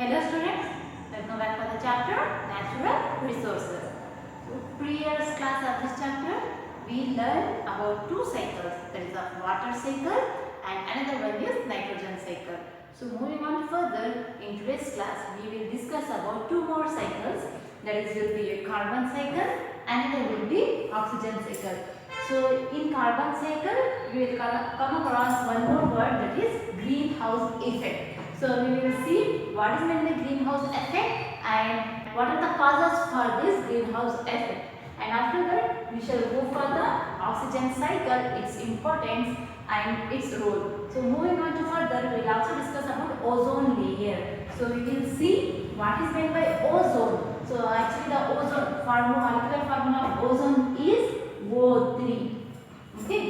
Hello students, welcome back for the chapter Natural Resources. So previous class of this chapter we learned about two cycles, that is a water cycle and another one is nitrogen cycle. So moving on further, in today's class we will discuss about two more cycles, that is will be a carbon cycle and another will be oxygen cycle. So in carbon cycle we will come across one more word, that is greenhouse effect. So we will see what is meant by greenhouse effect and what are the causes for this greenhouse effect. And after that we shall go for the oxygen cycle, its importance and its role. So moving on to further, we will also discuss about ozone layer. So we will see what is meant by ozone. So actually the ozone molecular formula of ozone is O3. Okay.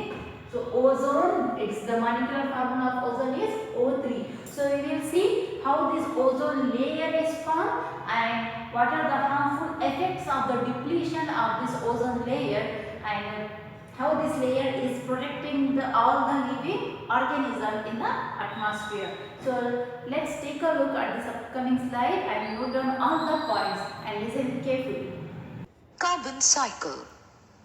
So ozone, it's the molecular formula of ozone is O3. So we will see how this ozone layer is formed and what are the harmful effects of the depletion of this ozone layer and how this layer is protecting all the living organisms in the atmosphere. So let's take a look at this upcoming slide and note down all the points and listen carefully. Carbon cycle.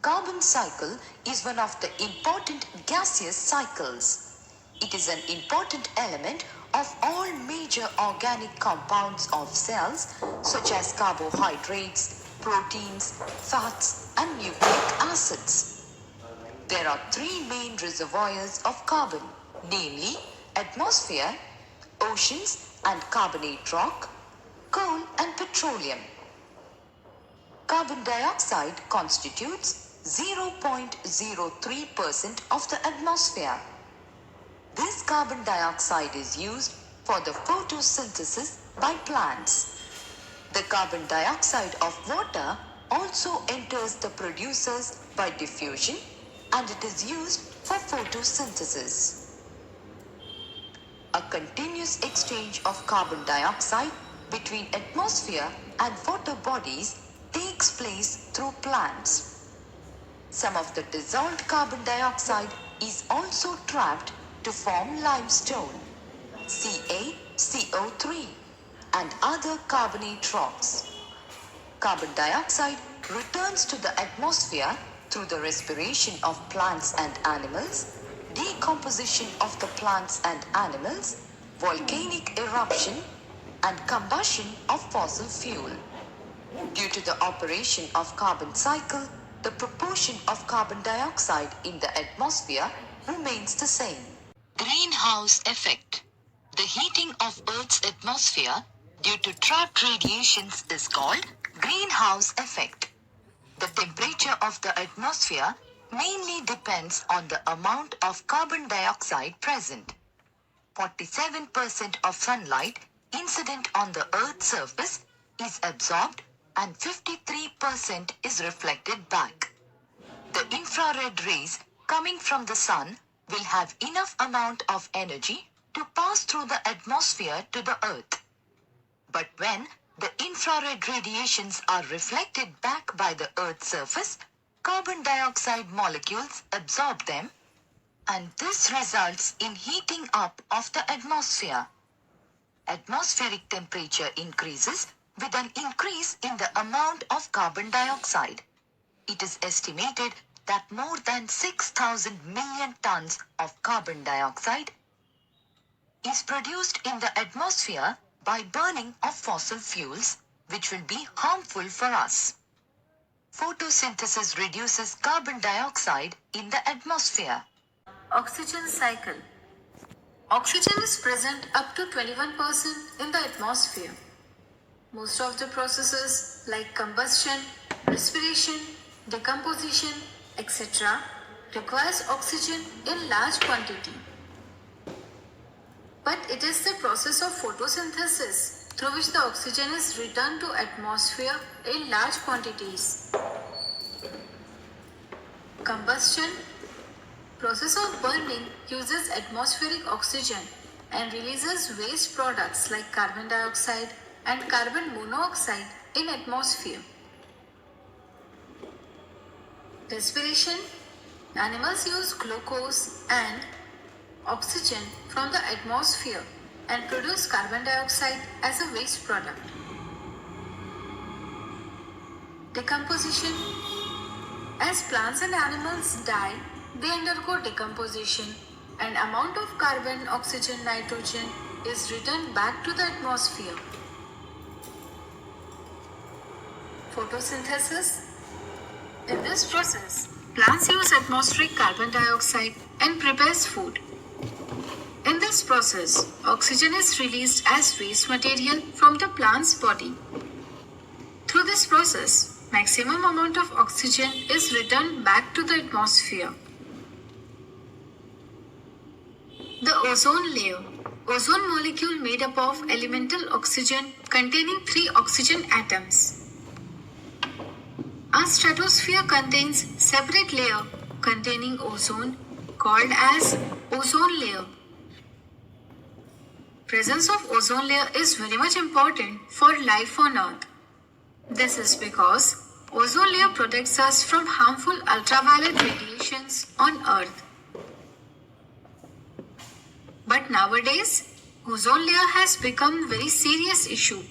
Carbon cycle is one of the important gaseous cycles. It is an important element of all major organic compounds of cells such as carbohydrates, proteins, fats and nucleic acids. There are three main reservoirs of carbon, namely atmosphere, oceans and carbonate rock, coal and petroleum. Carbon dioxide constitutes 0.03% of the atmosphere. This carbon dioxide is used for the photosynthesis by plants. The carbon dioxide of water also enters the producers by diffusion and it is used for photosynthesis. A continuous exchange of carbon dioxide between atmosphere and water bodies takes place through plants. Some of the dissolved carbon dioxide is also trapped to form limestone, CaCO3, and other carbonate rocks. Carbon dioxide returns to the atmosphere through the respiration of plants and animals, decomposition of the plants and animals, volcanic eruption, and combustion of fossil fuel. Due to the operation of carbon cycle, the proportion of carbon dioxide in the atmosphere remains the same. Greenhouse effect. The heating of Earth's atmosphere due to trapped radiations is called greenhouse effect. The temperature of the atmosphere mainly depends on the amount of carbon dioxide present. 47% of sunlight incident on the Earth's surface is absorbed and 53% is reflected back. The infrared rays coming from the sun will have enough amount of energy to pass through the atmosphere to the earth. But when the infrared radiations are reflected back by the earth's surface, carbon dioxide molecules absorb them and this results in heating up of the atmosphere. Atmospheric temperature increases with an increase in the amount of carbon dioxide. It is estimated that more than 6,000 million tons of carbon dioxide is produced in the atmosphere by burning of fossil fuels, which will be harmful for us. Photosynthesis reduces carbon dioxide in the atmosphere. Oxygen cycle. Oxygen is present up to 21% in the atmosphere. Most of the processes like combustion, respiration, decomposition, etc. requires oxygen in large quantity. But it is the process of photosynthesis through which the oxygen is returned to atmosphere in large quantities. Combustion. Process of burning uses atmospheric oxygen and releases waste products like carbon dioxide and carbon monoxide in atmosphere. Respiration. Animals use glucose and oxygen from the atmosphere and produce carbon dioxide as a waste product. Decomposition. As plants and animals die, they undergo decomposition and amount of carbon, oxygen, nitrogen is returned back to the atmosphere. Photosynthesis. In this process, plants use atmospheric carbon dioxide and prepares food. In this process, oxygen is released as waste material from the plant's body. Through this process, maximum amount of oxygen is returned back to the atmosphere. The ozone layer. Ozone molecule made up of elemental oxygen containing 3 oxygen atoms. Our stratosphere contains separate layer containing ozone called as ozone layer. Presence of ozone layer is very much important for life on Earth. This is because ozone layer protects us from harmful ultraviolet radiations on Earth. But nowadays, ozone layer has become a very serious issue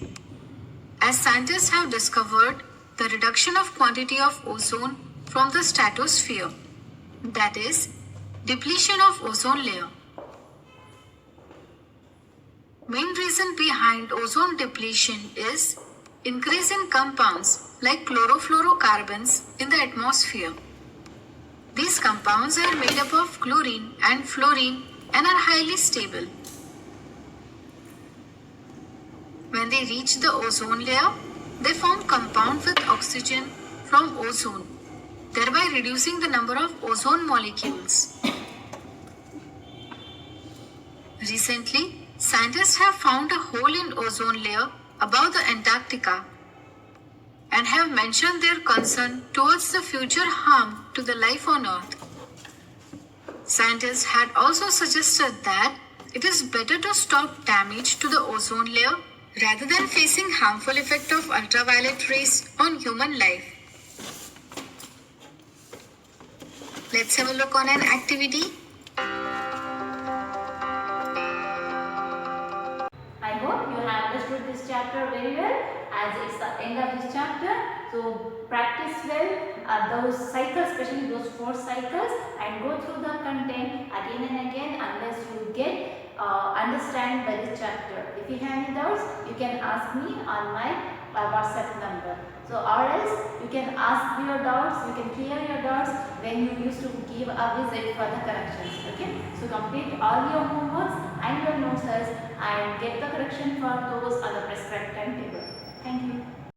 as scientists have discovered the reduction of quantity of ozone from the stratosphere, that is, depletion of ozone layer. Main reason behind ozone depletion is increase in compounds like chlorofluorocarbons in the atmosphere. These compounds are made up of chlorine and fluorine and are highly stable. When they reach the ozone layer, they form compound with oxygen from ozone, thereby reducing the number of ozone molecules. Recently, scientists have found a hole in ozone layer above the Antarctica and have mentioned their concern towards the future harm to the life on Earth. Scientists had also suggested that it is better to stop damage to the ozone layer rather than facing harmful effect of ultraviolet rays on human life. Let's have a look on an activity. I hope you have understood this chapter very well as it's the end of this chapter. So practice well those cycles, especially those 4 cycles, and go through the content again and again unless you get understand by this chapter. If you have any doubts, you can ask me on my WhatsApp number. So or else you can ask your doubts, you can clear your doubts when you used to give a visit for the corrections. Okay, so complete all your homeworks and your notes and get the correction for those on the prescribed time.